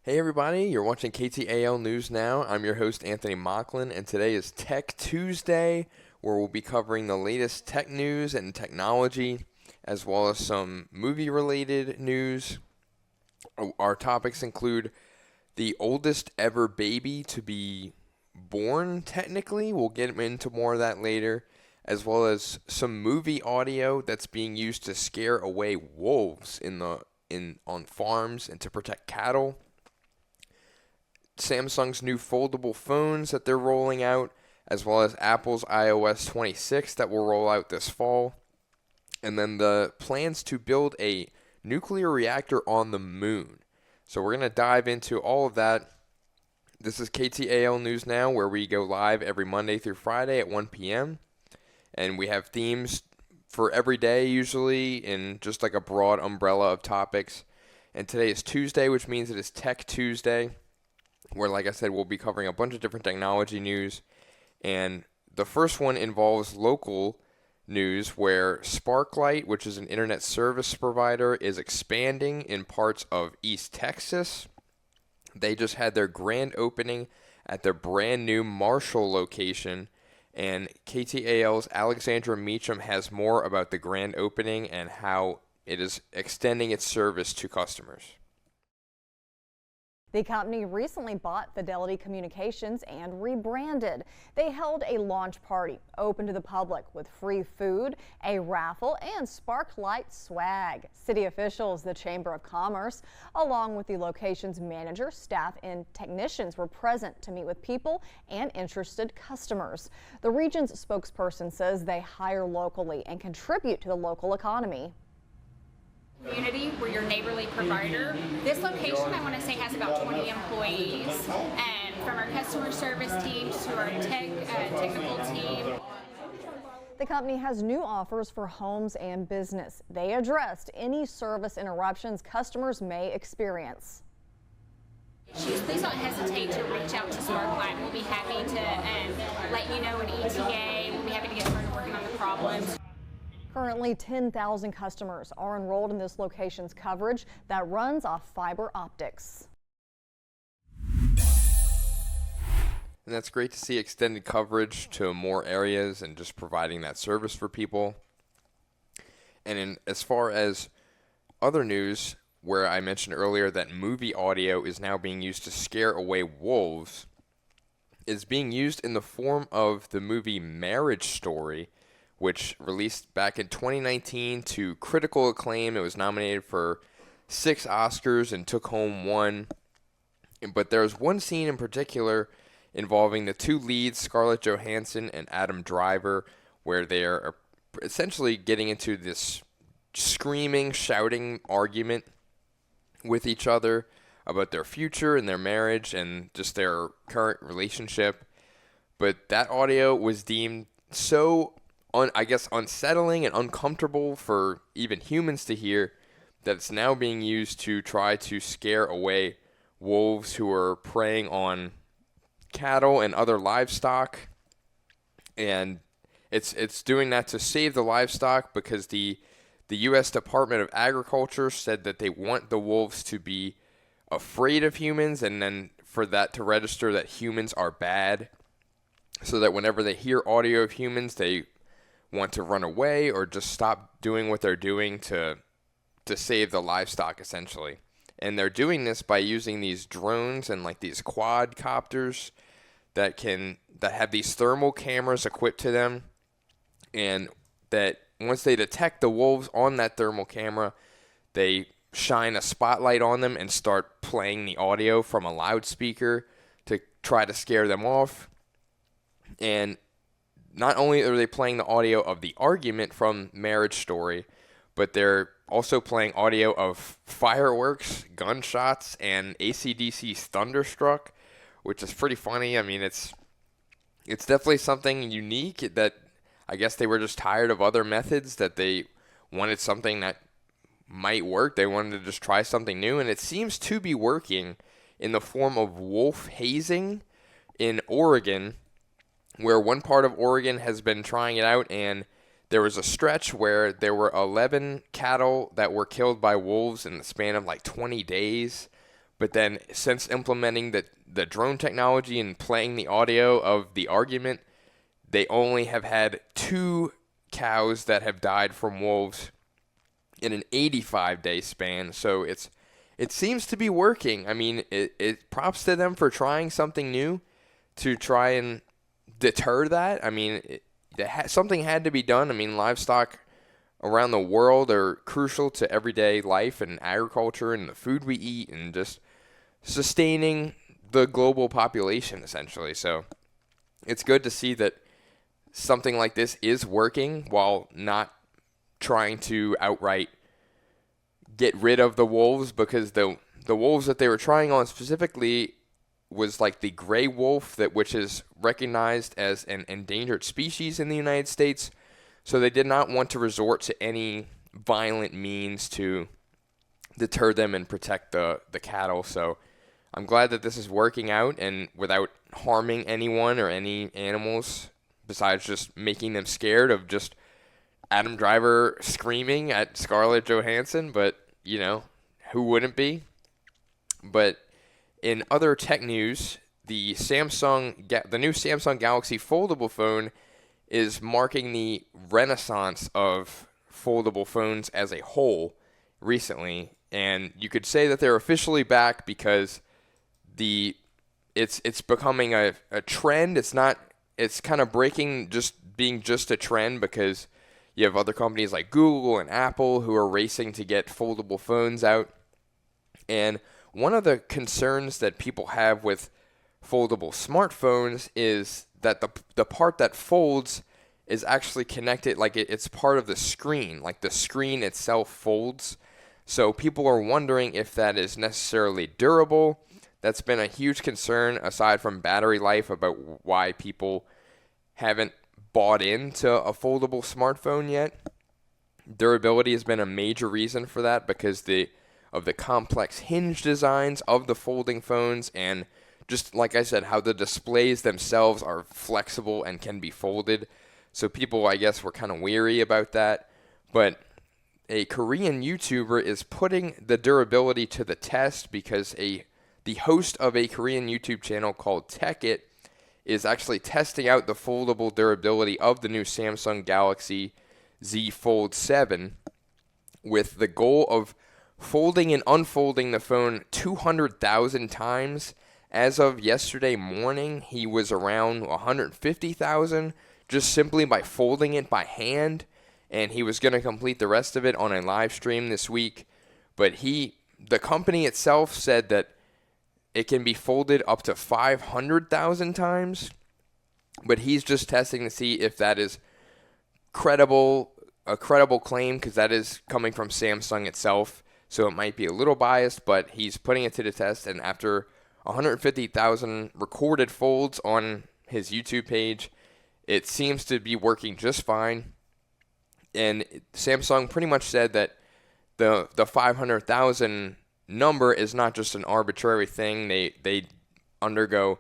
Hey everybody, you're watching KTAL News Now. I'm your host Anthony Mocklin, and today is Tech Tuesday, where we'll be covering the latest tech news and technology, as well as some movie-related news. Our topics include the oldest ever baby to be born, technically. We'll get into more of that later, as well as some movie audio that's being used to scare away wolves on farms and to protect cattle. Samsung's new foldable phones that they're rolling out, as well as Apple's iOS 26 that will roll out this fall. And then the plans to build a nuclear reactor on the moon. So we're going to dive into all of that. This is KTAL News Now, where we go live every Monday through Friday at 1 p.m. And we have themes for every day, usually, in just like a broad umbrella of topics. And today is Tuesday, which means it is Tech Tuesday, where, like I said, we'll be covering a bunch of different technology news. And the first one involves local news, where Sparklight, which is an internet service provider, is expanding in parts of East Texas. They just had their grand opening at their brand new Marshall location, and KTAL's Alexandra Meacham has more about the grand opening and how it is extending its service to customers. The company recently bought Fidelity Communications and rebranded. They held a launch party open to the public with free food, a raffle, and Sparklight swag. City officials, the Chamber of Commerce, along with the location's manager, staff, and technicians were present to meet with people and interested customers. The region's spokesperson says they hire locally and contribute to the local economy. Community, we're your neighborly provider. This location, I want to say, has about 20 employees, and from our customer service team to our technical team. The company has new offers for homes and business. They addressed any service interruptions customers may experience. Please don't hesitate to reach out to Sparklight. We'll be happy to let you know an ETA. We'll be happy to get started working on the problems. Currently, 10,000 customers are enrolled in this location's coverage that runs off fiber optics. And that's great to see extended coverage to more areas and just providing that service for people. And as far as other news, where I mentioned earlier that movie audio is now being used to scare away wolves, is being used in the form of the movie Marriage Story, which released back in 2019 to critical acclaim. It was nominated for 6 Oscars and took home 1. But there's one scene in particular involving the 2 leads, Scarlett Johansson and Adam Driver, where they're essentially getting into this screaming, shouting argument with each other about their future and their marriage and just their current relationship. But that audio was deemed so unsettling and uncomfortable for even humans to hear that it's now being used to try to scare away wolves who are preying on cattle and other livestock. And it's doing that to save the livestock because the U.S. Department of Agriculture said that they want the wolves to be afraid of humans, and then for that to register that humans are bad, so that whenever they hear audio of humans, they want to run away or just stop doing what they're doing to save the livestock, essentially. And they're doing this by using these drones and like these quadcopters that have these thermal cameras equipped to them, and that once they detect the wolves on that thermal camera, they shine a spotlight on them and start playing the audio from a loudspeaker to try to scare them off. And not only are they playing the audio of the argument from Marriage Story, but they're also playing audio of fireworks, gunshots, and AC/DC's Thunderstruck, which is pretty funny. I mean, it's definitely something unique that I guess they were just tired of other methods, that they wanted something that might work. They wanted to just try something new, and it seems to be working in the form of wolf hazing in Oregon, where one part of Oregon has been trying it out, and there was a stretch where there were 11 cattle that were killed by wolves in the span of like 20 days. But then since implementing the drone technology and playing the audio of the argument, they only have had 2 cows that have died from wolves in an 85-day span. So it seems to be working. I mean, it props to them for trying something new to try and deter that. I mean, something had to be done. I mean, livestock around the world are crucial to everyday life and agriculture and the food we eat and just sustaining the global population, essentially. So it's good to see that something like this is working while not trying to outright get rid of the wolves, because the wolves that they were trying on specifically was like the gray wolf, which is recognized as an endangered species in the United States. So they did not want to resort to any violent means to deter them and protect the cattle. So I'm glad that this is working out and without harming anyone or any animals, besides just making them scared of just Adam Driver screaming at Scarlett Johansson. But, you know, who wouldn't be? But in other tech news, the new Samsung Galaxy foldable phone is marking the renaissance of foldable phones as a whole recently. And you could say that they're officially back because it's becoming a trend. It's kind of breaking being just a trend, because you have other companies like Google and Apple who are racing to get foldable phones out. And one of the concerns that people have with foldable smartphones is that the part that folds is actually connected, like it's part of the screen, like the screen itself folds. So people are wondering if that is necessarily durable. That's been a huge concern, aside from battery life, about why people haven't bought into a foldable smartphone yet. Durability has been a major reason for that, because of the complex hinge designs of the folding phones, and just like I said, how the displays themselves are flexible and can be folded. So people, I guess, were kind of weary about that. But a Korean YouTuber is putting the durability to the test, because the host of a Korean YouTube channel called Tech It is actually testing out the foldable durability of the new Samsung Galaxy Z Fold 7 with the goal of folding and unfolding the phone 200,000 times. As of yesterday morning, he was around 150,000 just simply by folding it by hand, and he was going to complete the rest of it on a live stream this week. But the company itself said that it can be folded up to 500,000 times, but he's just testing to see if that is a credible claim, because that is coming from Samsung itself. So it might be a little biased, but he's putting it to the test. And after 150,000 recorded folds on his YouTube page, it seems to be working just fine. And Samsung pretty much said that the 500,000 number is not just an arbitrary thing. They undergo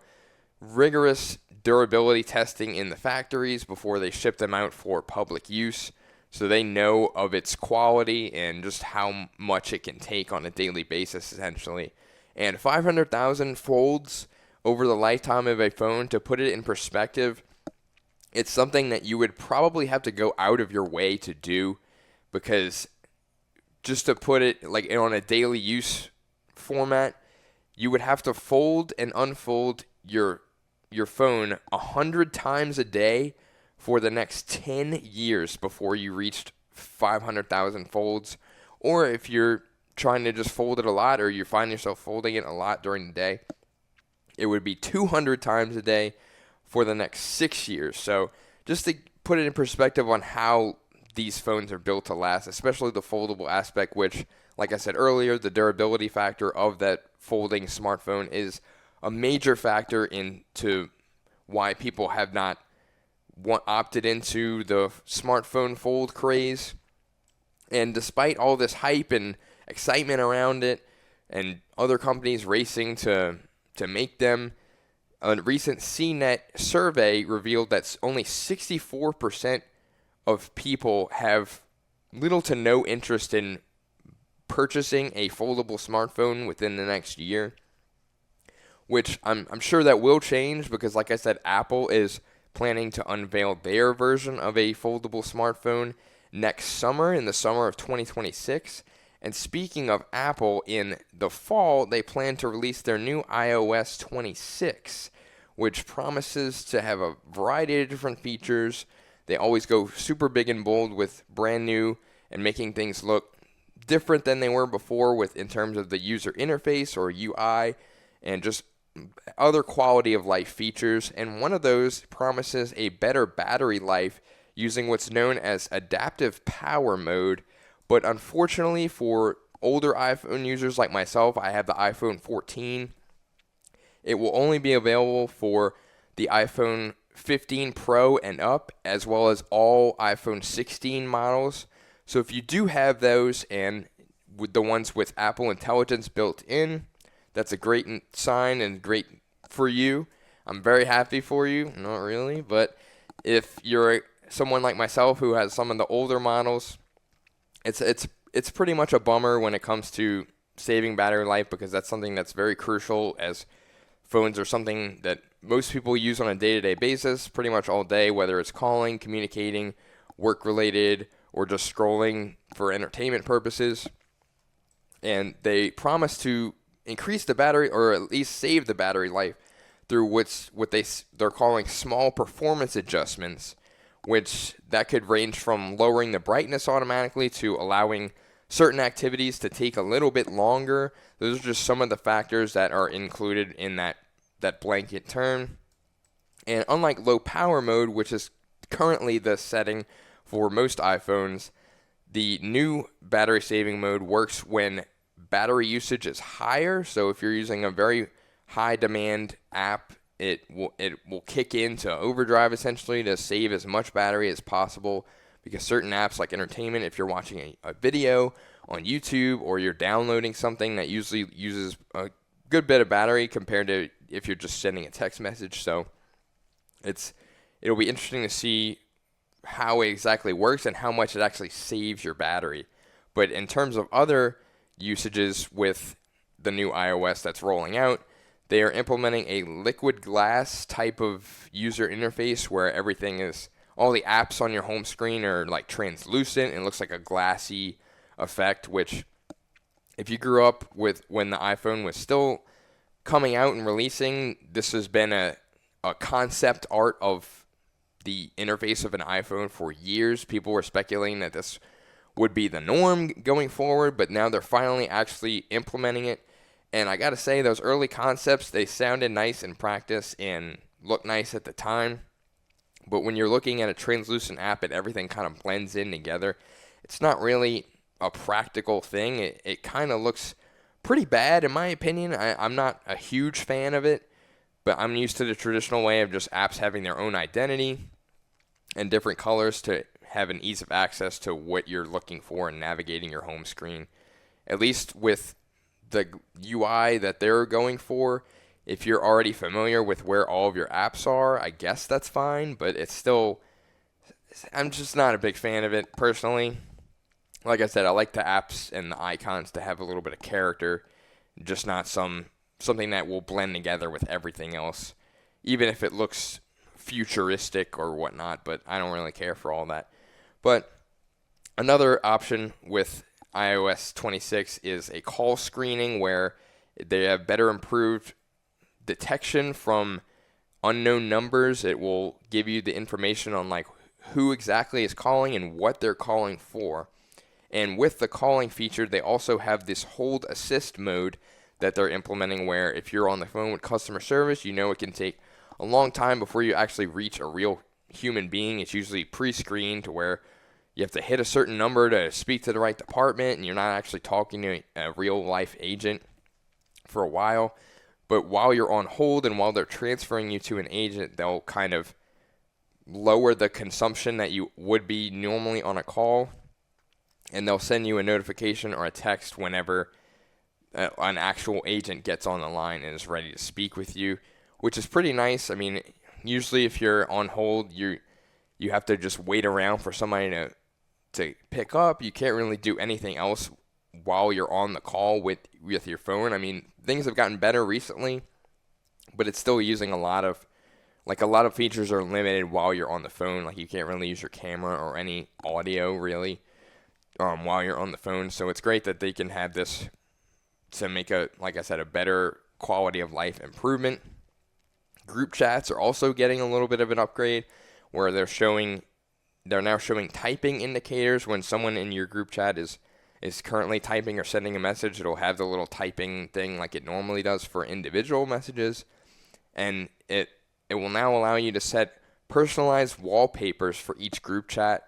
rigorous durability testing in the factories before they ship them out for public use. So they know of its quality and just how much it can take on a daily basis, essentially. And 500,000 folds over the lifetime of a phone, to put it in perspective, it's something that you would probably have to go out of your way to do, because just to put it like on a daily use format, you would have to fold and unfold your phone 100 times a day for the next 10 years before you reached 500,000 folds. Or if you're trying to just fold it a lot, or you find yourself folding it a lot during the day, it would be 200 times a day for the next 6 years. So just to put it in perspective on how these phones are built to last, especially the foldable aspect, which, like I said earlier, the durability factor of that folding smartphone is a major factor into why people have not opted into the smartphone fold craze. And despite all this hype and excitement around it, and other companies racing to make them, a recent CNET survey revealed that only 64% of people have little to no interest in purchasing a foldable smartphone within the next year, which I'm sure that will change because, like I said, Apple is planning to unveil their version of a foldable smartphone next summer, in the summer of 2026. And speaking of Apple, in the fall, they plan to release their new iOS 26, which promises to have a variety of different features. They always go super big and bold with brand new and making things look different than they were before with in terms of the user interface or UI and just other quality of life features. And one of those promises a better battery life using what's known as adaptive power mode. But unfortunately for older iPhone users like myself, I have the iPhone 14. It will only be available for the iPhone 15 Pro and up, as well as all iPhone 16 models. So if you do have those and with the ones with Apple Intelligence built in, that's a great sign and great for you. I'm very happy for you. Not really, but if you're someone like myself who has some of the older models, it's pretty much a bummer when it comes to saving battery life because that's something that's very crucial, as phones are something that most people use on a day-to-day basis, pretty much all day, whether it's calling, communicating, work-related, or just scrolling for entertainment purposes. And they promise to increase the battery, or at least save the battery life, through what they're calling small performance adjustments, which that could range from lowering the brightness automatically to allowing certain activities to take a little bit longer. Those are just some of the factors that are included in that blanket term. And unlike low power mode, which is currently the setting for most iPhones, the new battery saving mode works when battery usage is higher. So if you're using a very high demand app, it will kick into overdrive essentially to save as much battery as possible, because certain apps like entertainment, if you're watching a video on YouTube or you're downloading something, that usually uses a good bit of battery compared to if you're just sending a text message. So it'll be interesting to see how it exactly works and how much it actually saves your battery. But in terms of other usages with the new iOS that's rolling out, they are implementing a liquid glass type of user interface where all the apps on your home screen are like translucent and looks like a glassy effect, which if you grew up with when the iPhone was still coming out and releasing, this has been a concept art of the interface of an iPhone for years. People were speculating that this would be the norm going forward, but now they're finally actually implementing it. And I got to say, those early concepts, they sounded nice in practice and looked nice at the time. But when you're looking at a translucent app and everything kind of blends in together, it's not really a practical thing. It kind of looks pretty bad, in my opinion. I'm not a huge fan of it, but I'm used to the traditional way of just apps having their own identity and different colors to have an ease of access to what you're looking for in navigating your home screen. At least with the UI that they're going for, if you're already familiar with where all of your apps are, I guess that's fine, but I'm just not a big fan of it personally. Like I said, I like the apps and the icons to have a little bit of character, just not something that will blend together with everything else, even if it looks futuristic or whatnot, but I don't really care for all that. But another option with iOS 26 is a call screening, where they have better improved detection from unknown numbers. It will give you the information on like who exactly is calling and what they're calling for. And with the calling feature, they also have this hold assist mode that they're implementing, where if you're on the phone with customer service, you know it can take a long time before you actually reach a real human being. It's usually pre-screened to where you have to hit a certain number to speak to the right department, and you're not actually talking to a real-life agent for a while. But while you're on hold and while they're transferring you to an agent, they'll kind of lower the consumption that you would be normally on a call, and they'll send you a notification or a text whenever an actual agent gets on the line and is ready to speak with you, which is pretty nice. I mean, usually if you're on hold, you have to just wait around for somebody to pick up. You can't really do anything else while you're on the call with your phone. I mean, things have gotten better recently, but it's still using a lot of features are limited while you're on the phone. Like, you can't really use your camera or any audio really while you're on the phone. So it's great that they can have this to make like I said, a better quality of life improvement. Group chats are also getting a little bit of an upgrade where they're now showing typing indicators. When someone in your group chat is currently typing or sending a message, it'll have the little typing thing like it normally does for individual messages. And it will now allow you to set personalized wallpapers for each group chat.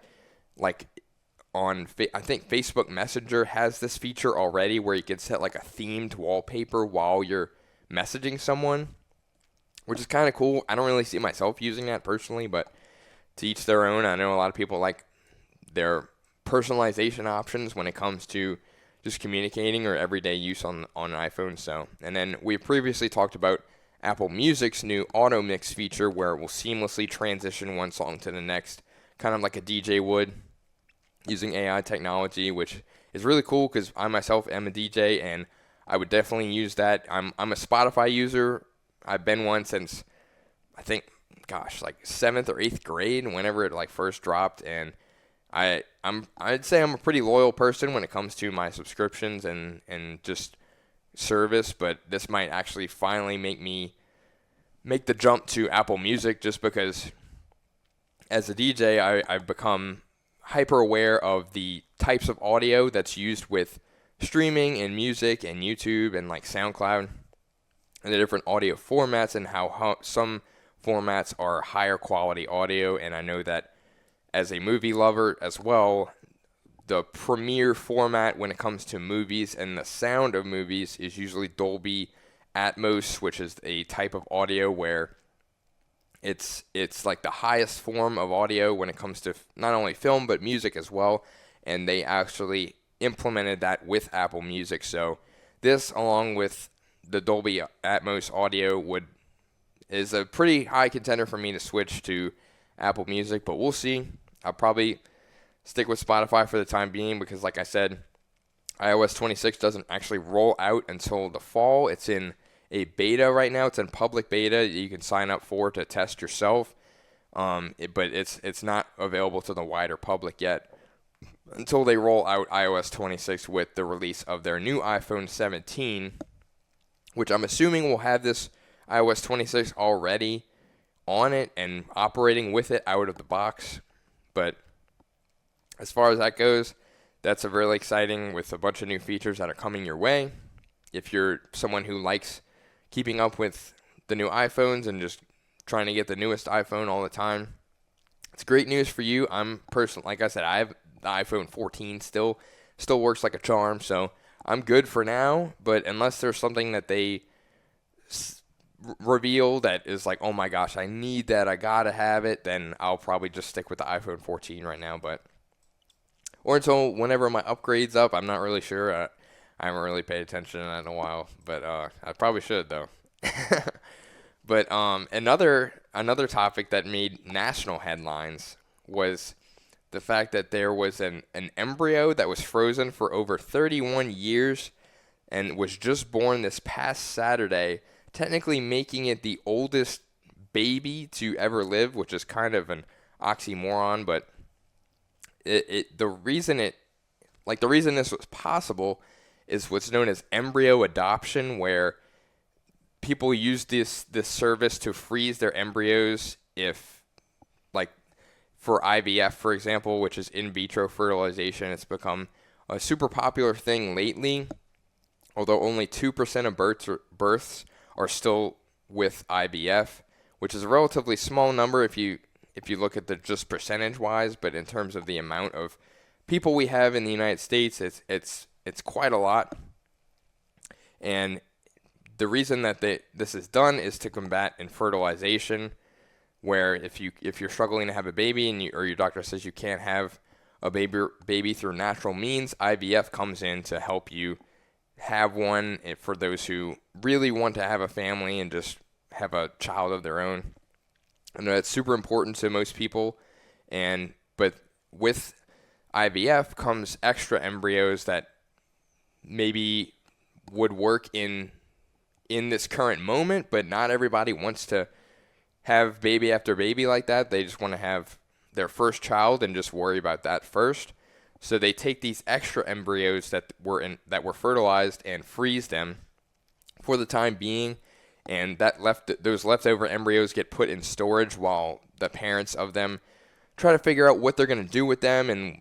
Like I think Facebook Messenger has this feature already where you can set like a themed wallpaper while you're messaging someone, which is kind of cool. I don't really see myself using that personally, but to each their own. I know a lot of people like their personalization options when it comes to just communicating or everyday use on an iPhone. So, and then we previously talked about Apple Music's new auto mix feature where it will seamlessly transition one song to the next, kind of like a DJ would, using AI technology, which is really cool because I myself am a DJ and I would definitely use that. I'm a Spotify user. I've been one since, I think, like 7th or 8th grade, whenever it like first dropped, and I'd say I'm a pretty loyal person when it comes to my subscriptions and just service, but this might actually finally make the jump to Apple Music, just because as a DJ I've become hyper aware of the types of audio that's used with streaming and music and YouTube and like SoundCloud and the different audio formats, and how some formats are higher quality audio. And I know that as a movie lover as well, the premier format when it comes to movies and the sound of movies is usually Dolby Atmos, which is a type of audio where it's like the highest form of audio when it comes to not only film but music as well. And they actually implemented that with Apple Music. So this, along with the Dolby Atmos audio, is a pretty high contender for me to switch to Apple Music, but we'll see. I'll probably stick with Spotify for the time being because, like I said, iOS 26 doesn't actually roll out until the fall. It's in a beta right now. It's in public beta. You can sign up for to test yourself, but it's not available to the wider public yet until they roll out iOS 26 with the release of their new iPhone 17, which I'm assuming will have this iOS 26 already on it and operating with it out of the box. But as far as that goes, that's a really exciting with a bunch of new features that are coming your way. If you're someone who likes keeping up with the new iPhones and just trying to get the newest iPhone all the time, it's great news for you. I'm personally, like I said, I have the iPhone 14 still works like a charm, so I'm good for now. But unless there's something that they reveal that is like, oh my gosh, I need that, I gotta have it, then I'll probably just stick with the iPhone 14 right now. Or until whenever my upgrade's up. I'm not really sure. I haven't really paid attention to that in a while, but I probably should though. But another topic that made national headlines was the fact that there was an embryo that was frozen for over 31 years and was just born this past Saturday, technically making it the oldest baby to ever live, which is kind of an oxymoron. But the reason this was possible is what's known as embryo adoption, where people use this service to freeze their embryos if, like, for IVF, for example, which is in vitro fertilization. It's become a super popular thing lately, although only 2% of births are still with IVF, which is a relatively small number if you look at the just percentage-wise. But in terms of the amount of people we have in the United States, it's quite a lot. And the reason that this is done is to combat infertilization, where if you're struggling to have a baby or your doctor says you can't have a baby through natural means, IVF comes in to help you have one, for those who really want to have a family and just have a child of their own. I know that's super important to most people, but with IVF comes extra embryos that maybe would work in this current moment, but not everybody wants to have baby after baby like that. They just want to have their first child and just worry about that first. So they take these extra embryos that were fertilized and freeze them for the time being, and those leftover embryos get put in storage while the parents of them try to figure out what they're going to do with them and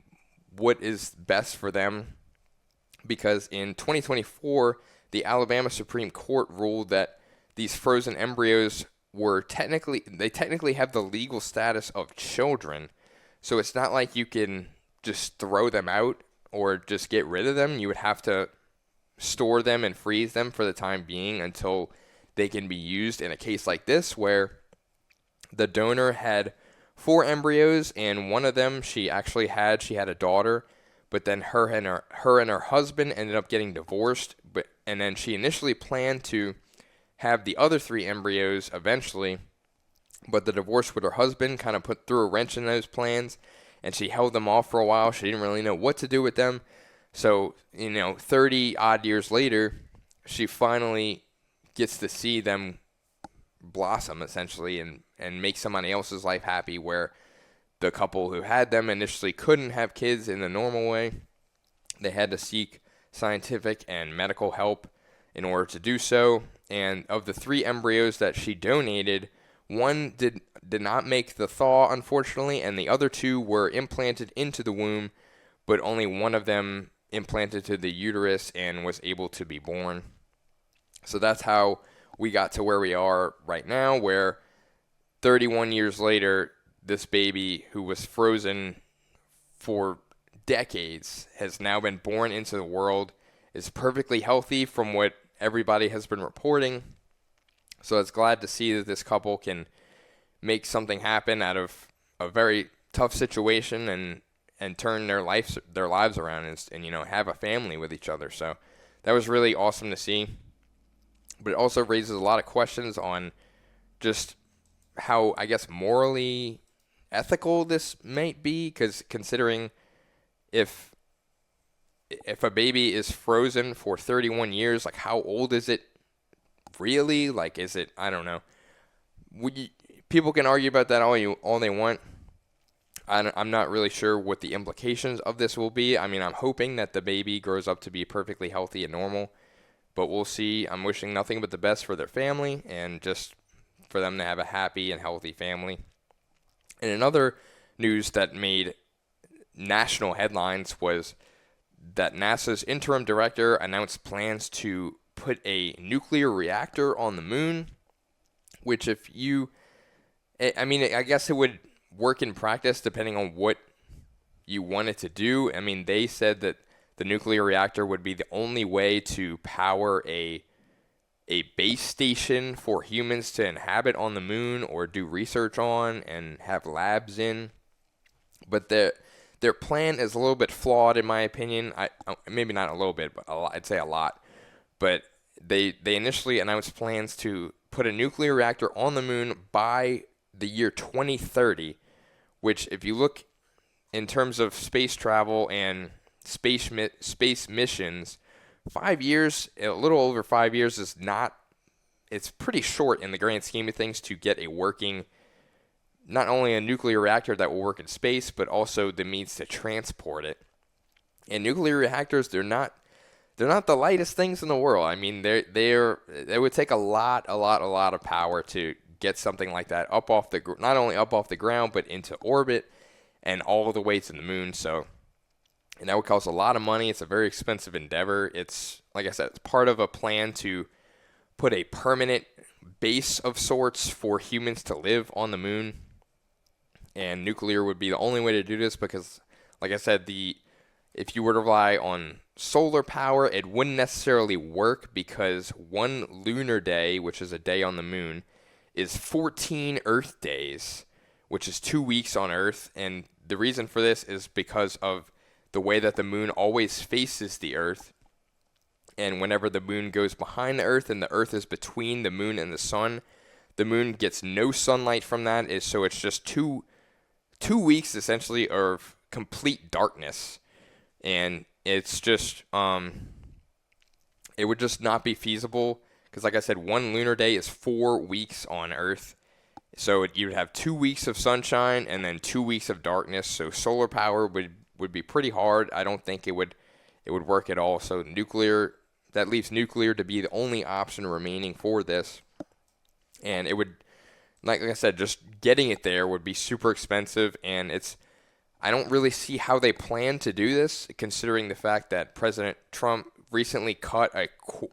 what is best for them. Because in 2024, the Alabama Supreme Court ruled that these frozen embryos technically have the legal status of children. So it's not like you can just throw them out or just get rid of them. You would have to store them and freeze them for the time being until they can be used in a case like this, where the donor had 4 embryos, and one of them she had a daughter, but then her and her husband ended up getting divorced, and then she initially planned to have the other 3 embryos eventually, but the divorce with her husband kind of threw a wrench in those plans, and she held them off for a while. She didn't really know what to do with them. So, 30 odd years later, she finally gets to see them blossom essentially and make somebody else's life happy, where the couple who had them initially couldn't have kids in the normal way. They had to seek scientific and medical help in order to do so. And of the 3 embryos that she donated, one did not make the thaw, unfortunately, and the other 2 were implanted into the womb, but only one of them implanted to the uterus and was able to be born. So that's how we got to where we are right now, where 31 years later, this baby who was frozen for decades has now been born into the world, is perfectly healthy from what everybody has been reporting. So it's glad to see that this couple can make something happen out of a very tough situation and turn their lives around and have a family with each other. So that was really awesome to see. But it also raises a lot of questions on just how, I guess, morally ethical this might be, because considering if a baby is frozen for 31 years, like, how old is it really? Like, is it, I don't know. People can argue about that all they want. I'm not really sure what the implications of this will be. I mean, I'm hoping that the baby grows up to be perfectly healthy and normal, but we'll see. I'm wishing nothing but the best for their family and just for them to have a happy and healthy family. And another news that made national headlines was that NASA's interim director announced plans to put a nuclear reactor on the moon, which I guess it would work in practice depending on what you want it to do. I mean, they said that the nuclear reactor would be the only way to power a base station for humans to inhabit on the moon or do research on and have labs in. But their plan is a little bit flawed, in my opinion. Maybe not a little bit, but I'd say a lot. But they initially announced plans to put a nuclear reactor on the moon by the year 2030, which, if you look in terms of space travel and space missions, 5 years, a little over 5 years is not, it's pretty short in the grand scheme of things to get a working, not only a nuclear reactor that will work in space, but also the means to transport it. And nuclear reactors, they're not the lightest things in the world. I mean, they would take a lot of power to get something like that not only up off the ground, but into orbit and all the way to the moon. And that would cost a lot of money. It's a very expensive endeavor. It's, like I said, it's part of a plan to put a permanent base of sorts for humans to live on the moon. And nuclear would be the only way to do this because, like I said, if you were to rely on solar power, it wouldn't necessarily work because one lunar day, which is a day on the moon, is 14 Earth days, which is 2 weeks on Earth. And the reason for this is because of the way that the moon always faces the Earth. And whenever the moon goes behind the Earth and the Earth is between the moon and the moon gets no sunlight from that. So it's just two weeks essentially of complete darkness. And it's just it would just not be feasible because, like I said, one lunar day is 4 weeks on Earth. So you'd have 2 weeks of sunshine and then 2 weeks of darkness. So solar power would be pretty hard. I don't think it would work at all. So that leaves nuclear to be the only option remaining for this. And it would, like I said, just getting it there would be super expensive. And I don't really see how they plan to do this, considering the fact that President Trump recently cut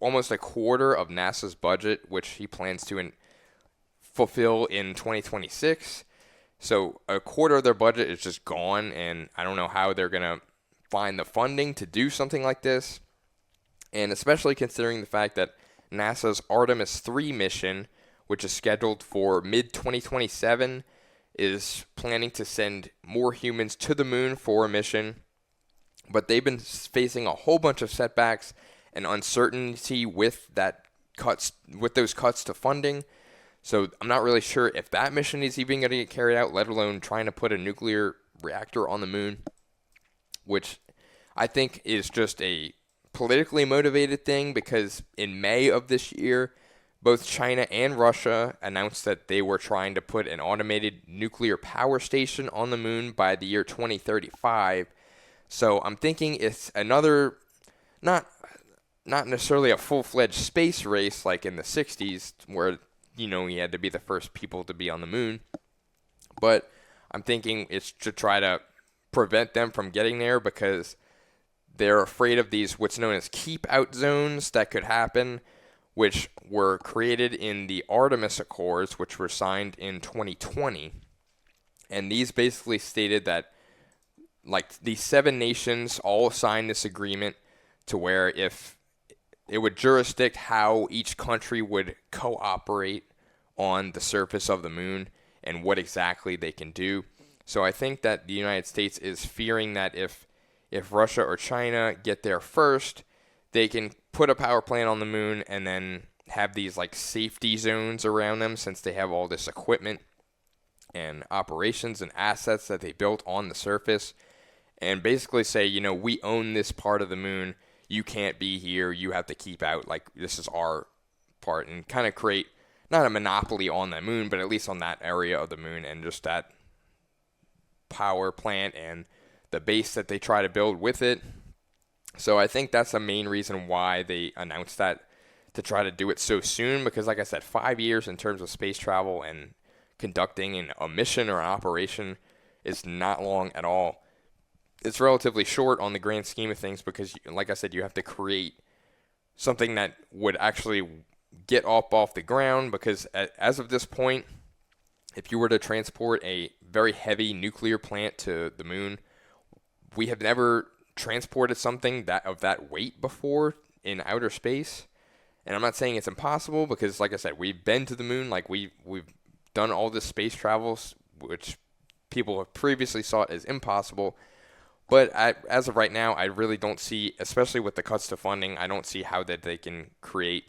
almost a quarter of NASA's budget, which he plans to fulfill in 2026. So a quarter of their budget is just gone, and I don't know how they're going to find the funding to do something like this. And especially considering the fact that NASA's Artemis 3 mission, which is scheduled for mid-2027, is planning to send more humans to the moon for a mission. But they've been facing a whole bunch of setbacks and uncertainty with those cuts to funding. So I'm not really sure if that mission is even going to get carried out, let alone trying to put a nuclear reactor on the moon, which I think is just a politically motivated thing because in May of this year, both China and Russia announced that they were trying to put an automated nuclear power station on the moon by the year 2035. So I'm thinking it's another, not necessarily a full-fledged space race like in the 60s where you had to be the first people to be on the moon. But I'm thinking it's to try to prevent them from getting there because they're afraid of these what's known as keep-out zones that could happen, which were created in the Artemis Accords, which were signed in 2020. And these basically stated that these 7 nations all signed this agreement to where if it would jurisdict how each country would cooperate on the surface of the moon and what exactly they can do. So I think that the United States is fearing that if Russia or China get there first, they can put a power plant on the moon and then have these safety zones around them since they have all this equipment and operations and assets that they built on the surface, and basically say, we own this part of the moon. You can't be here. You have to keep out. This is our part, and kind of create not a monopoly on the moon, but at least on that area of the moon and just that power plant and the base that they try to build with it. So I think that's the main reason why they announced that, to try to do it so soon, because like I said, 5 years in terms of space travel and conducting a mission or an operation is not long at all. It's relatively short on the grand scheme of things because, like I said, you have to create something that would actually get off the ground, because as of this point, if you were to transport a very heavy nuclear plant to the moon, we have never transported something of that weight before in outer space. And I'm not saying it's impossible because, like I said, we've been to the moon. We've done all this space travels, which people have previously thought as impossible. But as of right now, I really don't see, especially with the cuts to funding, I don't see how that they can create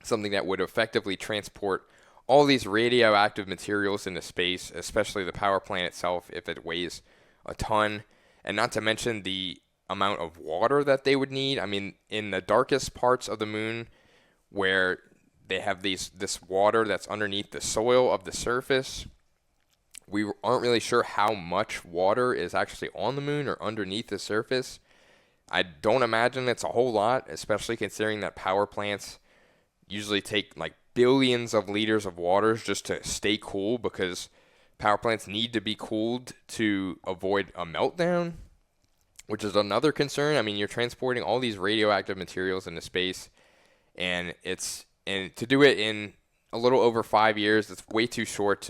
something that would effectively transport all these radioactive materials into space, especially the power plant itself, if it weighs a ton. And not to mention the amount of water that they would need. I mean, in the darkest parts of the moon, where they have this water that's underneath the soil of the surface, we aren't really sure how much water is actually on the moon or underneath the surface. I don't imagine it's a whole lot, especially considering that power plants usually take billions of liters of water just to stay cool, because power plants need to be cooled to avoid a meltdown, which is another concern. I mean, you're transporting all these radioactive materials into space, and to do it in a little over 5 years, it's way too short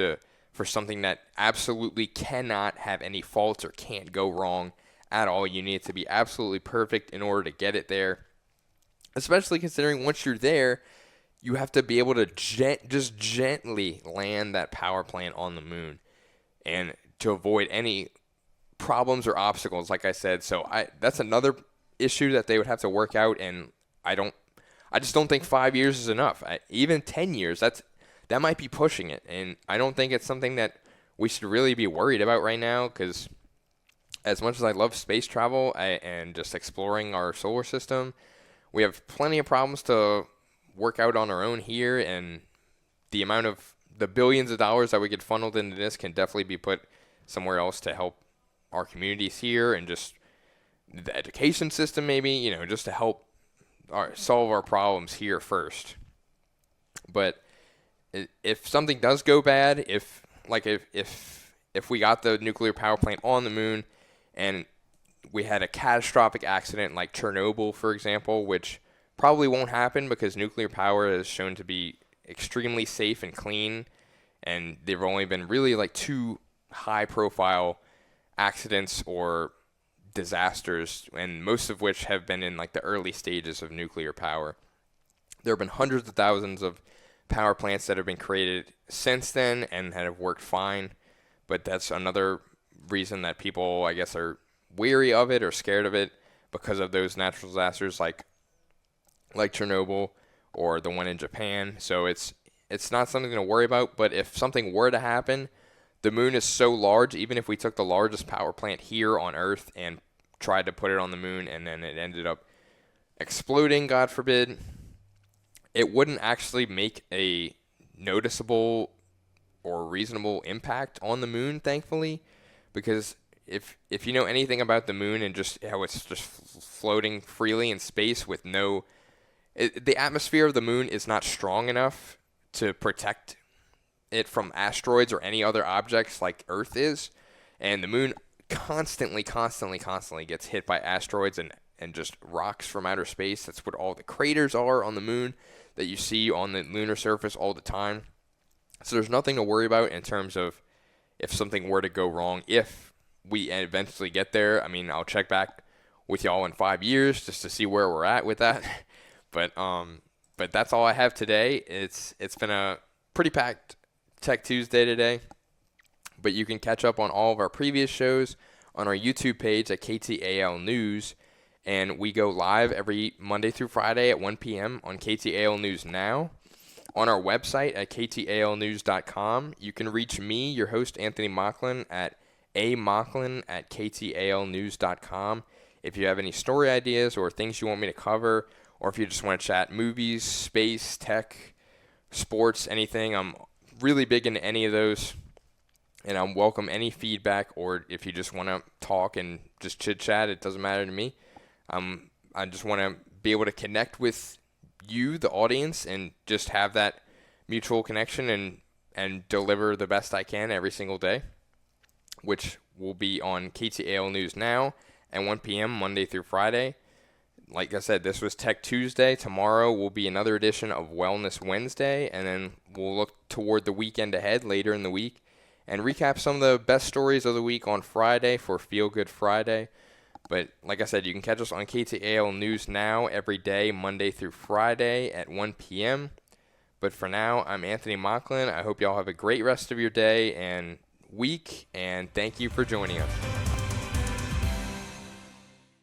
for something that absolutely cannot have any faults or can't go wrong at all. You need it to be absolutely perfect in order to get it there, especially considering once you're there, you have to be able to just gently land that power plant on the moon, and to avoid any problems or obstacles, like I said. So that's another issue that they would have to work out, and I just don't think 5 years is enough. Even 10 years, that might be pushing it, and I don't think it's something that we should really be worried about right now, because as much as I love space travel and just exploring our solar system, we have plenty of problems to work out on our own here, and the amount of the billions of dollars that we get funneled into this can definitely be put somewhere else to help our communities here and just the education system, maybe, just to help solve our problems here first. But if something does go bad, if we got the nuclear power plant on the moon and we had a catastrophic accident like Chernobyl, for example, which probably won't happen because nuclear power is shown to be extremely safe and clean, and there have only been really like 2 high-profile accidents or disasters, and most of which have been in like the early stages of nuclear power. There have been hundreds of thousands of power plants that have been created since then and have worked fine, but that's another reason that people, I guess, are weary of it or scared of it because of those natural disasters like Chernobyl or the one in Japan. So it's not something to worry about, but if something were to happen, the moon is so large, even if we took the largest power plant here on Earth and tried to put it on the moon and then it ended up exploding, God forbid, it wouldn't actually make a noticeable or reasonable impact on the moon, thankfully, because if you know anything about the moon and just how it's just floating freely in space with the atmosphere of the moon is not strong enough to protect it from asteroids or any other objects like Earth is, and the moon constantly gets hit by asteroids and just rocks from outer space. That's what all the craters are on the moon that you see on the lunar surface all the time. So there's nothing to worry about in terms of if something were to go wrong, if we eventually get there. I mean, I'll check back with y'all in 5 years just to see where we're at with that. But that's all I have today. It's been a pretty packed Tech Tuesday today. But you can catch up on all of our previous shows on our YouTube page at KTAL News. And we go live every Monday through Friday at 1 p.m. on KTAL News Now. On our website at ktalnews.com, you can reach me, your host, Anthony Mocklin, at amocklin@ktalnews.com. If you have any story ideas or things you want me to cover, or if you just want to chat movies, space, tech, sports, anything, I'm really big into any of those. And I welcome any feedback, or if you just want to talk and just chit-chat, it doesn't matter to me. I just want to be able to connect with you, the audience, and just have that mutual connection and deliver the best I can every single day, which will be on KTAL News Now at 1 p.m. Monday through Friday. Like I said, this was Tech Tuesday. Tomorrow will be another edition of Wellness Wednesday, and then we'll look toward the weekend ahead later in the week and recap some of the best stories of the week on Friday for Feel Good Friday. But like I said, you can catch us on KTAL News Now every day, Monday through Friday at 1 p.m. But for now, I'm Anthony Mocklin. I hope y'all have a great rest of your day and week, and thank you for joining us.